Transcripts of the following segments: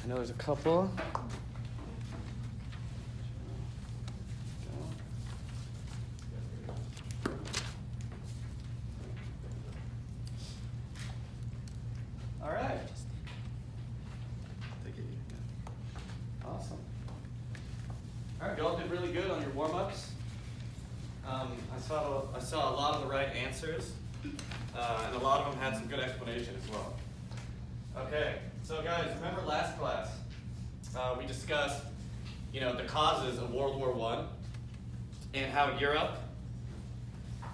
I know there's a couple. All right. Awesome. All right, you all did really good on your warm-ups. I saw a lot of the right answers, and a lot of them had some good explanation as well. Okay, so guys, remember last class we discussed, the causes of World War I and how Europe,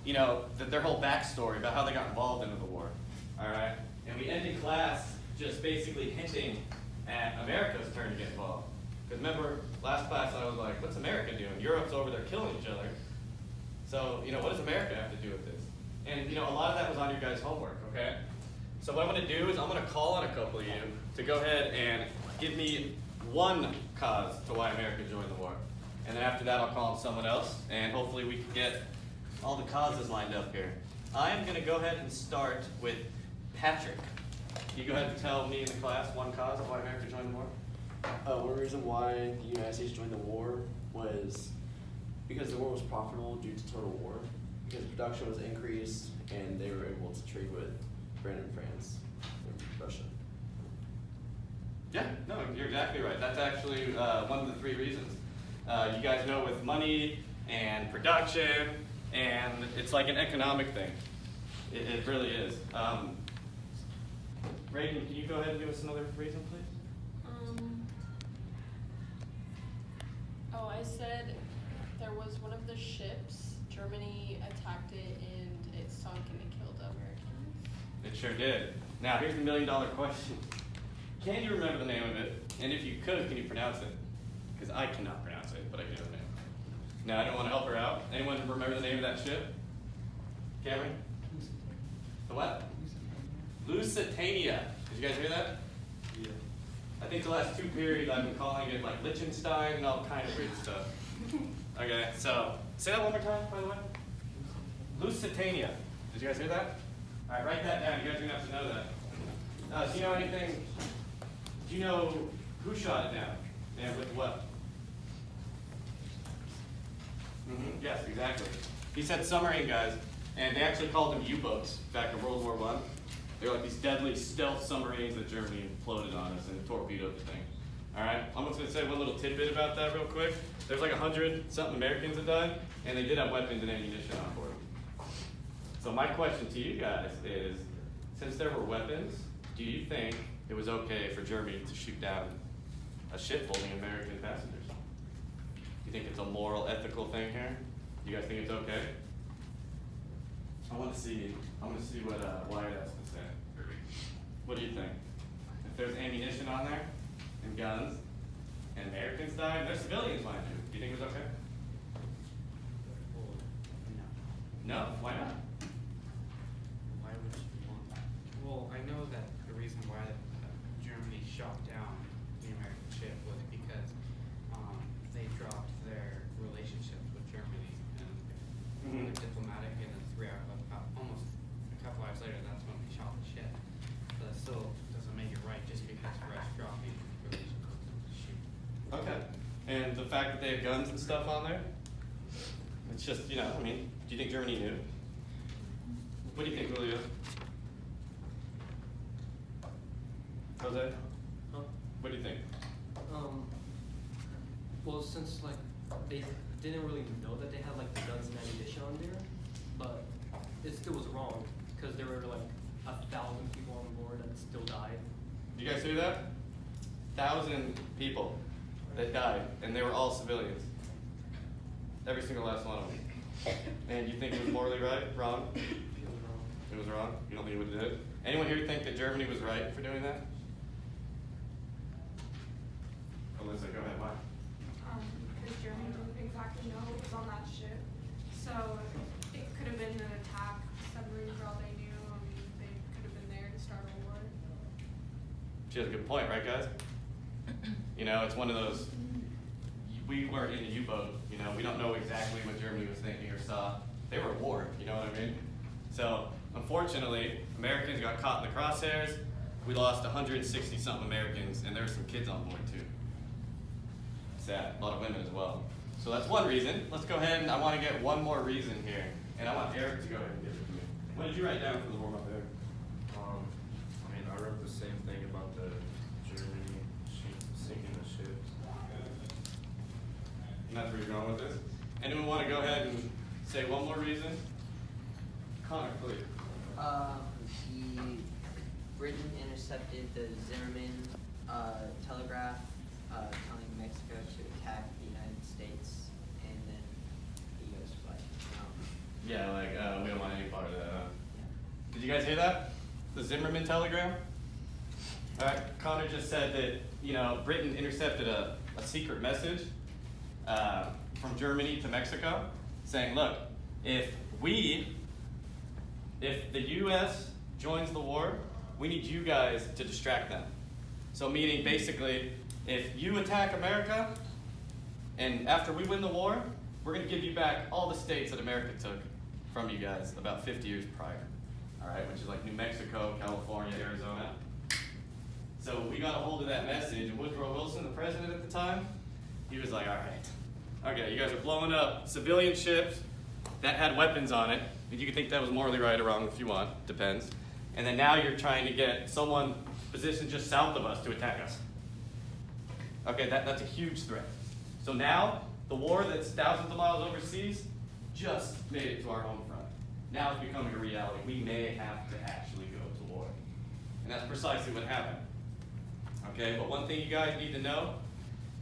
their whole backstory about how they got involved into the war. All right, and we ended class just basically hinting at America's turn to get involved. Because remember, last class I was like, what's America doing? Europe's over there killing each other. So, what does America have to do with this? And, a lot of that was on your guys' homework, okay? So what I'm going to do is I'm going to call on a couple of you to go ahead and give me one cause to why America joined the war. And then after that, I'll call on someone else, and hopefully we can get all the causes lined up here. I am going to go ahead and start with Patrick. Can you go ahead and tell me in the class one cause of why America joined the war? One reason why the United States joined the war was because the war was profitable due to total war, because production was increased and they were able to trade with Britain and France and Russia. Yeah, no, you're exactly right. That's actually one of the three reasons. You guys know with money and production, and it's like an economic thing. It really is. Reagan, can you go ahead and give us another reason, please? I said there was one of the ships, Germany attacked it and it sunk and it killed Americans. It sure did. Now, here's the million-dollar question. Can you remember the name of it? And if you could, can you pronounce it? Because I cannot pronounce it, but I do know the name. Now, I don't want to help her out. Anyone remember the name of that ship? Cameron? The what? Lusitania. Did you guys hear that? Yeah. I think the last two periods I've been calling it like Liechtenstein and all kind of weird stuff. Okay, so say that one more time, by the way. Lusitania. Did you guys hear that? All right, write that down. You guys are gonna have to know that. Do you know anything? Do you know who shot it down and with what? Yes, exactly. He said submarine guys, and they actually called them U-boats back in World War I. They were like these deadly stealth submarines that Germany imploded on us and torpedoed the thing. All right, I'm just gonna say one little tidbit about that real quick. There's like 100-something Americans that died, and they did have weapons and ammunition on board. So my question to you guys is, since there were weapons, do you think it was okay for Germany to shoot down a ship holding American passengers? Do you think it's a moral, ethical thing here? Do you guys think it's okay? I want to see what Wyatt has to say. What do you think? If there's ammunition on there, and guns, and Americans died, and there's civilians, mind you, do you think it was okay? No? Why not? Why would you want that? Well, I know that the reason why Germany shot down the American ship was because they dropped their relationships with Germany and they're diplomatic, and then almost a couple hours later, that's when they shot the ship. But it still doesn't make it right just because the rest dropping relations with the ship. Okay. And the fact that they have guns and stuff on there, it's just, do you think Germany knew? What do you think, Julio? Jose? Huh? What do you think? Well, since they didn't really know that they had the guns and ammunition on there, but it still was wrong because there were 1,000 people on board that still died. Did you guys hear that? 1,000 people that died, and they were all civilians. Every single last one of them. And you think it was morally right? Wrong? It was wrong. It was wrong? You don't think it would do it? Anyone here think that Germany was right for doing that? Alyssa, go ahead. Why? Because Germany didn't exactly know what was on that ship. So it could have been an attack submarine for all they knew. They could have been there to start a war. She has a good point, right, guys? It's one of those, we weren't in a U-boat, we don't know exactly what Germany was thinking or saw. They were at war, you know what I mean? So, unfortunately, Americans got caught in the crosshairs. we lost 160 something Americans, and there were some kids on board too. Sad, a lot of women as well. So that's one reason. Let's go ahead and I want to get one more reason here, and I want Eric to go ahead and give it to me. What did you write down for the warm up, Eric? I mean, I wrote the same thing about the Germany sinking the ships. And that's where you're going with this? Anyone want to go ahead and say one more reason? Connor, please. Britain intercepted the Zimmerman telegraph telling Mexico to attack the United States, and then the U.S. was like, no. Yeah, we don't want any part of that. Yeah. Did you guys hear that? The Zimmerman telegram? All right, Connor just said that, Britain intercepted a secret message from Germany to Mexico saying, look, if the U.S. joins the war, we need you guys to distract them. So meaning basically, if you attack America, and after we win the war, we're gonna give you back all the states that America took from you guys about 50 years prior. All right, which is like New Mexico, California, Arizona. So we got a hold of that message, and Woodrow Wilson, the president at the time, he was like, all right, okay, you guys are blowing up civilian ships that had weapons on it, and you can think that was morally right or wrong if you want, depends. And then now you're trying to get someone positioned just south of us to attack us. Okay, that's a huge threat. So now, the war that's thousands of miles overseas just made it to our home front. Now it's becoming a reality. We may have to actually go to war. And that's precisely what happened. Okay, but one thing you guys need to know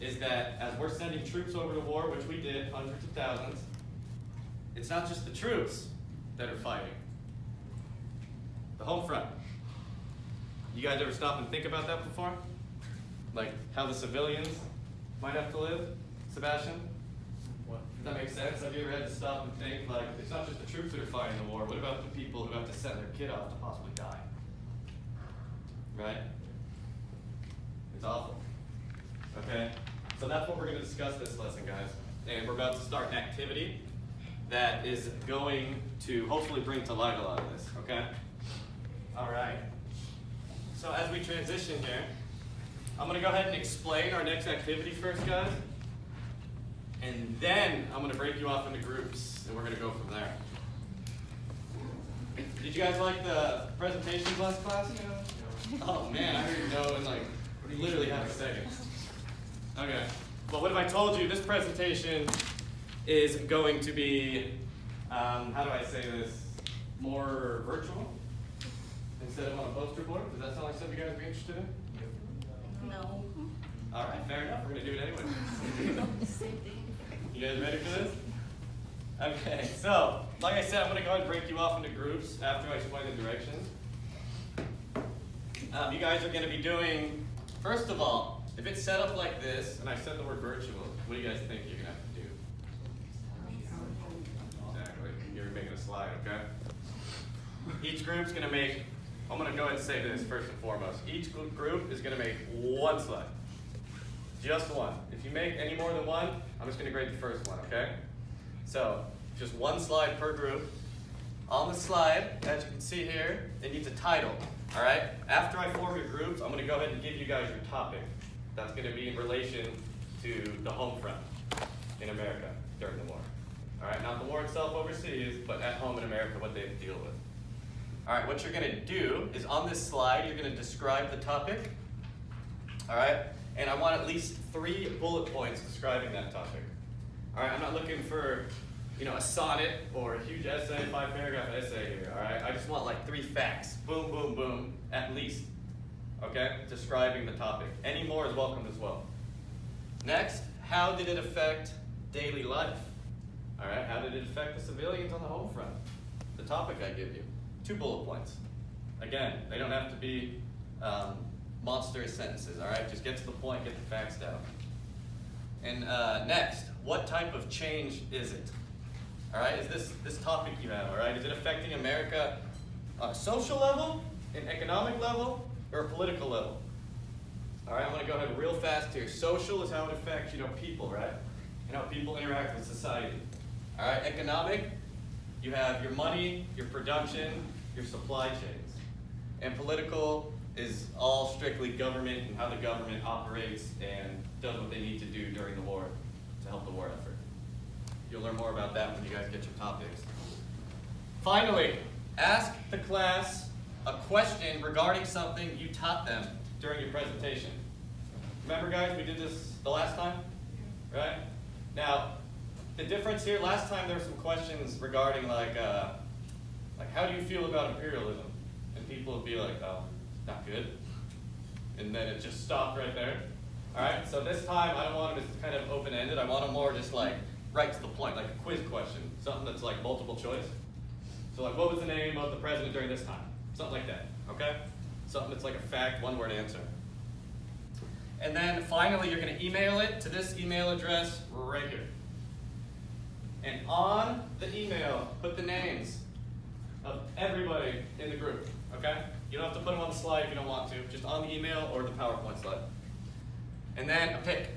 is that as we're sending troops over to war, which we did, hundreds of thousands, it's not just the troops that are fighting. The home front. You guys ever stop and think about that before? Like how the civilians might have to live? Sebastian? What? Does that make sense? Have you ever had to stop and think, like, it's not just the troops that are fighting the war, what about the people who have to send their kid off to possibly die? Right? It's awful. Okay? So that's what we're going to discuss this lesson, guys. And we're about to start an activity that is going to hopefully bring to light a lot of this, okay? All right. So as we transition here, I'm going to go ahead and explain our next activity first, guys. And then I'm going to break you off into groups, and we're going to go from there. Did you guys like the presentations last class? Oh man, I heard no in like literally half a second. Okay. Well, what if I told you this presentation is going to be, how do I say this, more virtual instead of on a poster board? Does that sound like something you guys would be interested in? No. All right, fair enough. We're going to do it anyway. You guys ready for this? Okay, so, like I said, I'm going to go ahead and break you off into groups after I explain the directions. You guys are going to be doing, first of all, if it's set up like this, and I said the word virtual, what do you guys think you're going to have to do? Exactly. You're making a slide, okay? Each group's going to make, I'm going to go ahead and say this first and foremost. Each group is going to make one slide. Just one. If you make any more than one, I'm just going to grade the first one, okay? So, just one slide per group. On the slide, as you can see here, it needs a title, all right? After I form your groups, I'm going to go ahead and give you guys your topic. That's going to be in relation to the home front in America during the war. All right, not the war itself overseas, but at home in America, what they have to deal with. All right, what you're going to do is on this slide, you're going to describe the topic, all right? And I want at least 3 bullet points describing that topic. All right, I'm not looking for, a sonnet or a huge essay, 5-paragraph essay here, all right? I just want like 3 facts, boom, boom, boom, at least, okay? Describing the topic. Any more is welcome as well. Next, how did it affect daily life? All right, how did it affect the civilians on the home front? The topic I give you. 2 bullet points. Again, they don't have to be monstrous sentences, all right? Just get to the point, get the facts down. And next, what type of change is it? All right, is this topic you have, all right? Is it affecting America on a social level, an economic level, or a political level? All right, I'm gonna go ahead real fast here. Social is how it affects, people, right? And how people interact with society. All right, economic, you have your money, your production, your supply chains. And political, is all strictly government and how the government operates and does what they need to do during the war to help the war effort. You'll learn more about that when you guys get your topics. Finally, ask the class a question regarding something you taught them during your presentation. Remember, guys, we did this the last time, right? Now, the difference here, last time there were some questions regarding like how do you feel about imperialism? And people would be like, oh, not good. And then it just stopped right there. All right, so this time I don't want them as kind of open-ended. I want them more just like right to the point, like a quiz question, something that's like multiple choice. So like, what was the name of the president during this time? Something like that, okay? Something that's like a fact, one-word answer. And then finally, you're gonna email it to this email address right here. And on the email, put the names of everybody in the group, okay? You don't have to put them on the slide if you don't want to, just on the email or the PowerPoint slide. And then a pic.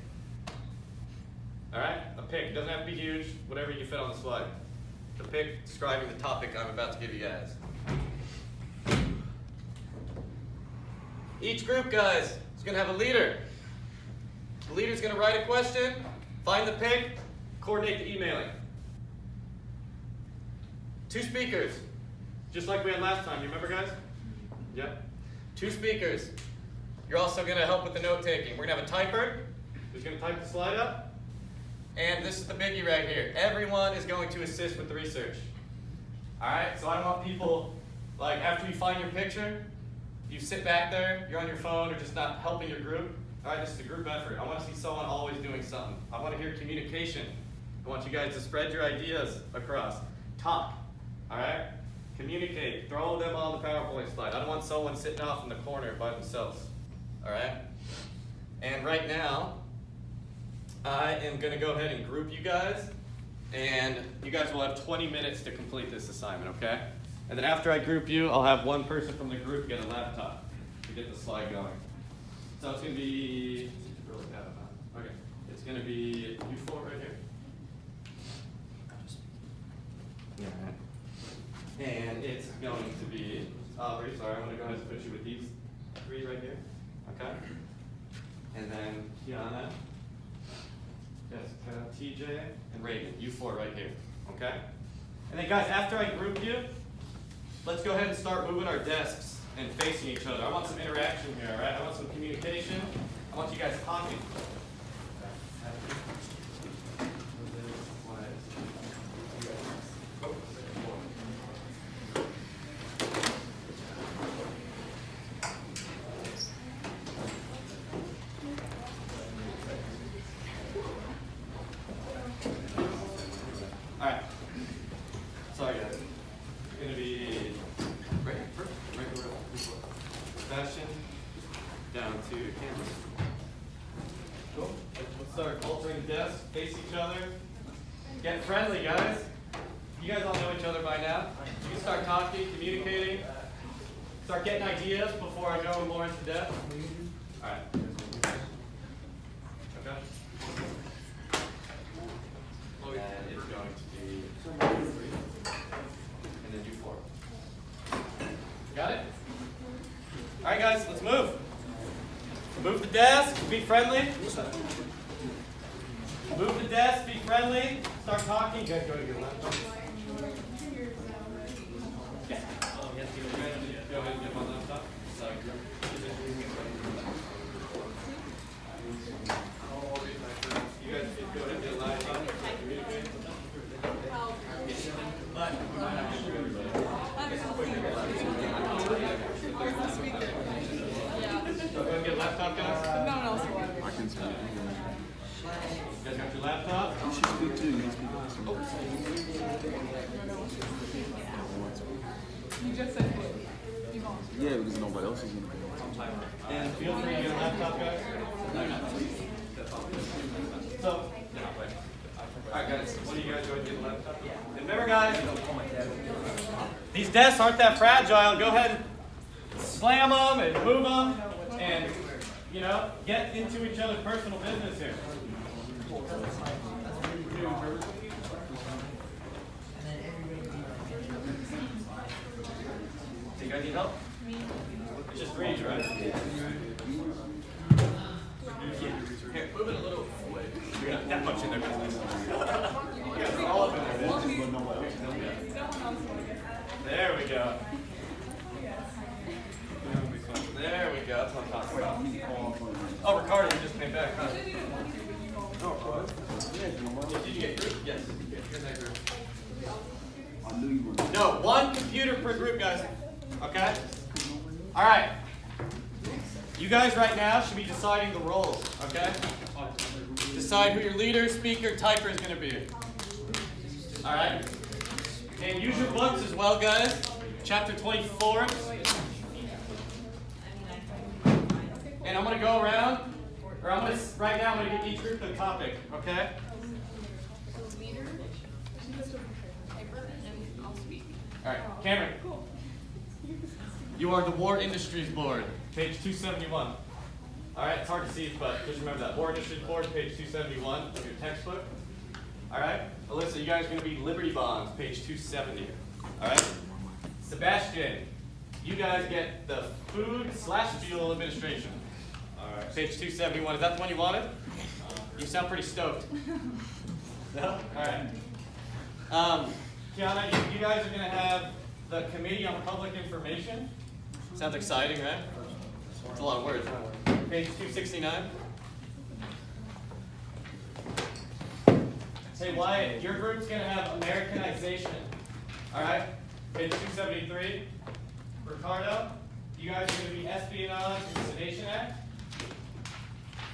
All right, a pic. It doesn't have to be huge, whatever you fit on the slide. The pic describing the topic I'm about to give you guys. Each group, guys, is going to have a leader. The leader's going to write a question, find the pic, coordinate the emailing. 2 speakers, just like we had last time. You remember, guys? Yep. 2 speakers. You're also going to help with the note-taking. We're going to have a typer who's going to type the slide up. And this is the biggie right here. Everyone is going to assist with the research. All right, so I don't want people, like after you find your picture, you sit back there, you're on your phone or just not helping your group. All right, this is a group effort. I want to see someone always doing something. I want to hear communication. I want you guys to spread your ideas across. Talk, all right? Communicate, throw them on the PowerPoint slide. I don't want someone sitting off in the corner by themselves, all right? And right now, I am going to go ahead and group you guys, and you guys will have 20 minutes to complete this assignment, okay? And then after I group you, I'll have one person from the group get a laptop to get the slide going. So it's going to be, okay, it's going to be U4 right here. Yeah, right. And it's going to be, Aubrey, sorry, I'm going to go ahead and put you with these 3 right here, okay? And then Kiana. Jessica, TJ, and Reagan, you 4 right here, okay? And then guys, after I group you, let's go ahead and start moving our desks and facing each other. I want some interaction here, all right? I want some communication. I want you guys talking. Get friendly, guys. You guys all know each other by now. You can start talking, communicating, start getting ideas before I go more into depth. All right. Okay. And it's going to be 3, and then do 4. Got it? All right, guys, let's move. Move the desk, be friendly. Move the desk, be friendly, start talking. You guys go to your laptop. Yeah. Go ahead and get my laptop. You guys go ahead and get a laptop. Communicate. But we might have to do everybody. Go ahead and get a laptop, guys. No one else will. I can speak. You guys got your laptop? You should speak too. You can speak also. You just said it. Yeah, because nobody else is in the room. And feel free to get a laptop, guys. So, alright guys, what do you guys go and get a laptop? And remember guys, these desks aren't that fragile. Go ahead and slam them and move them and, you know, get into each other's personal business here. Do you guys need help? It's just read, right? Here, move it a little away. We got that much in there. Yeah, all up in there. There we go. There we go. That's what I'm talking about. Oh, Ricardo, you just came back, huh? Did you get group? Yes. You're in that group. No, one computer per group, guys. Okay? All right. You guys right now should be deciding the roles, okay? Decide who your leader, speaker, typer is going to be. All right? And use your books as well, guys. Chapter 24. And I'm going to go around, or right now I'm going to give each group a topic, okay? Leader, typer, and I'll speak. All right, Cameron. You are the War Industries Board, page 271. All right, it's hard to see, but just remember that. War Industries Board, page 271 of your textbook. All right, Alyssa, you guys are going to be Liberty Bonds, page 270. All right, Sebastian, you guys get the Food/Fuel Administration. All right, page 271. Is that the one you wanted? You sound pretty stoked. No? All right. Kiana, you guys are going to have the Committee on Public Information. Sounds exciting, right? It's a lot of words. Page 269. Hey, Wyatt, your group's going to have Americanization. All right? Page 273. Ricardo, you guys are going to be Espionage and Sedation Act.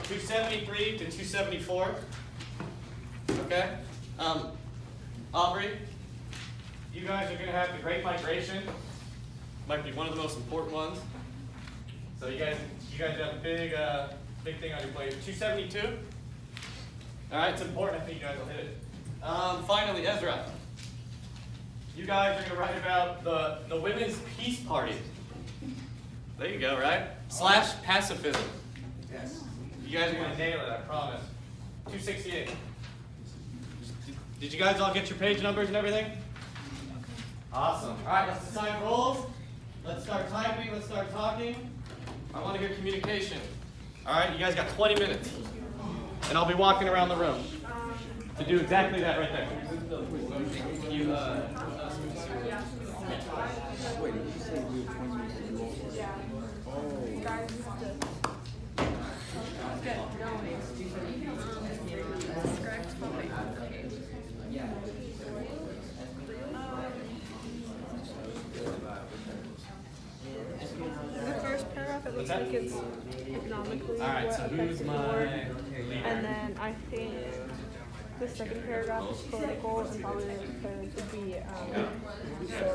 273 to 274. Okay? Aubrey, you guys are going to have the Great Migration. Might be one of the most important ones. So you guys have a big thing on your plate. 272. All right, it's important. I think you guys will hit it. Finally, Ezra. You guys are going to write about the Women's Peace Party. There you go, right? / pacifism. Yes. You guys are going to nail it, I promise. 268. Did you guys all get your page numbers and everything? Awesome. All right, let's decide roles. Let's start typing. Let's start talking. I want to hear communication. All right, you guys got 20 minutes. And I'll be walking around the room to do exactly that right there. You, Wait, did you say we have 20 minutes to do all this? You guys have to get going. Correct topic. Okay. The first paragraph, it looks What's that? like it's economically All right, what so affects who's the my board. leader? And then I think the second paragraph is political and probably the third would be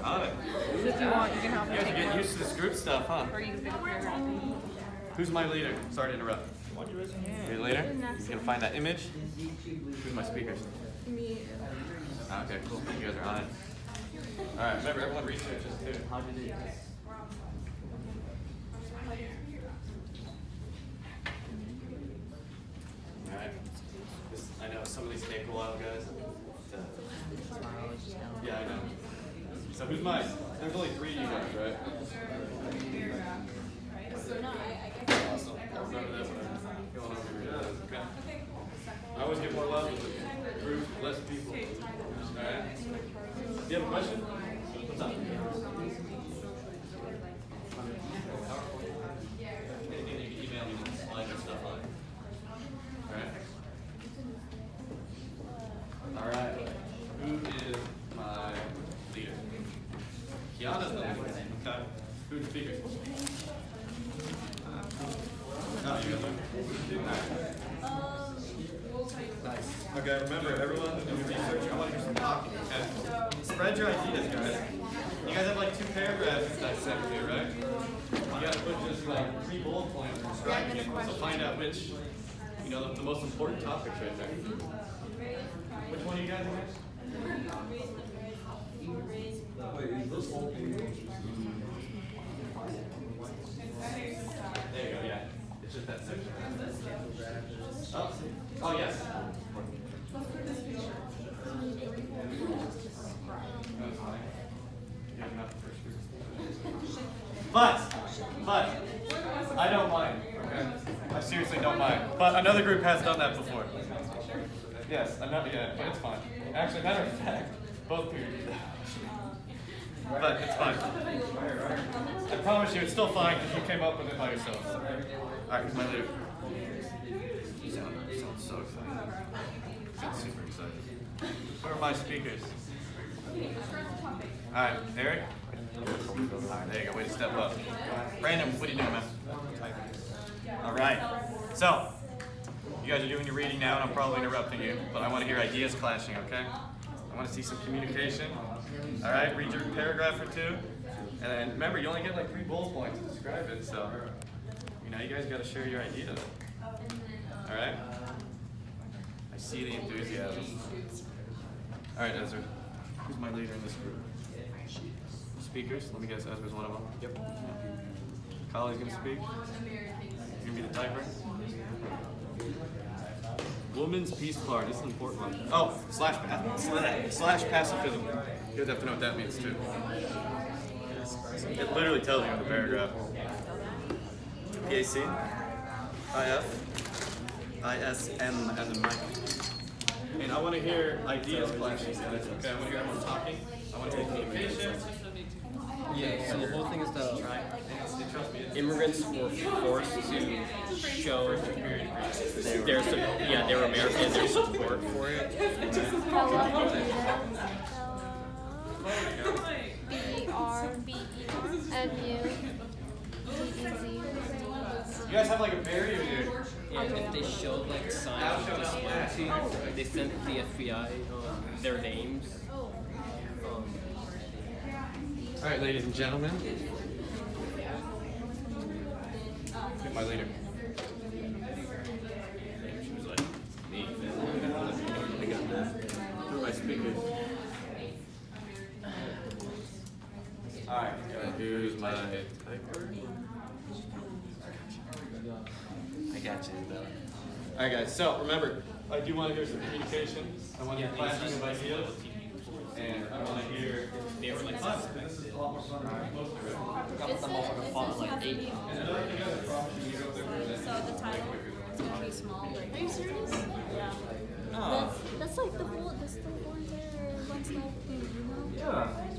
Got it. so if you want, you can have You me guys are take getting one. used to this group stuff, huh? Or you can pick a paragraph. Who's my leader? Sorry to interrupt. Your leader? You gonna find that image? Who's my speakers? Me. Okay, cool. You guys are on it. All right, remember everyone researches too. How did it? All right. I know some of these take a while, guys. Yeah, I know. So who's mine? There's only 3 of you guys, right? Awesome. I'll remember that when I'm going over your guys. Okay. I always get more love with the group, less people. All right. Do you have a question? What's up? Anything you can email me with the slides and stuff on. All right. Who is my leader? Kiana's the leader. Okay. Who's the speaker? No, you guys are. Nice. Okay, remember, everyone who's doing research, I want to hear some talking, okay? Spread your ideas, guys. You guys have like 2 paragraphs to dissect here, right? You gotta put just like 3 bullet points and describing it, so find out which, the most important topics right there. Which one are you guys again? Wait, is this whole page? There you go, yeah. It's just that section. Oh yes. That's fine. You have enough for first group. But, seriously don't mind. But another group has done that before. Yes, I'm not yet, but it's fine. Actually, matter of fact, both periods did that. But it's fine. I promise you, it's still fine because you came up with it by yourself. So. Alright, here's my leader. Sounds so excited. Sounds super excited. Where are my speakers? Alright, Eric? Alright, there you go. Way to step up. Brandon, what are you doing, man? Alright. So, you guys are doing your reading now, and I'm probably interrupting you, but I want to hear ideas clashing, okay? I want to see some communication. Alright, read your paragraph or two. And then remember, you only get like 3 bullet points to describe it, so you know you guys gotta share your ideas. Alright? I see the enthusiasm. Alright, Ezra. Who's my leader in this group? Speakers? Let me guess, Ezra's one of them. Yep. Kali's gonna speak. You're gonna be the typer. Women's Peace Party, this is an important one. Oh, slash pacifism. You guys have to know what that means too. It literally tells you in the paragraph. PAC, IF, ISM as in Mike. And I want to hear ideas clashing, guys. Okay, I want to hear everyone talking. I want to hear communication. Yeah, so the whole thing is that immigrants were forced to show they were American, their support for it. You guys have like a barrier here. And if they showed like signs of disloyalty, they sent the FBI their names. All right, ladies and gentlemen. Get my leader. She was like, me. I got this. Who are my speakers? All right, who's my typer? I got you, though. All right, guys. So remember, I do want to hear some communication. I want to hear clashing of ideas, and I want to hear. They were like fun. This is a lot more fun than I'm supposed to. It says the title. It's pretty small. Are you serious? Yeah. No. That's like the whole entire one slide thing, you know? Yeah.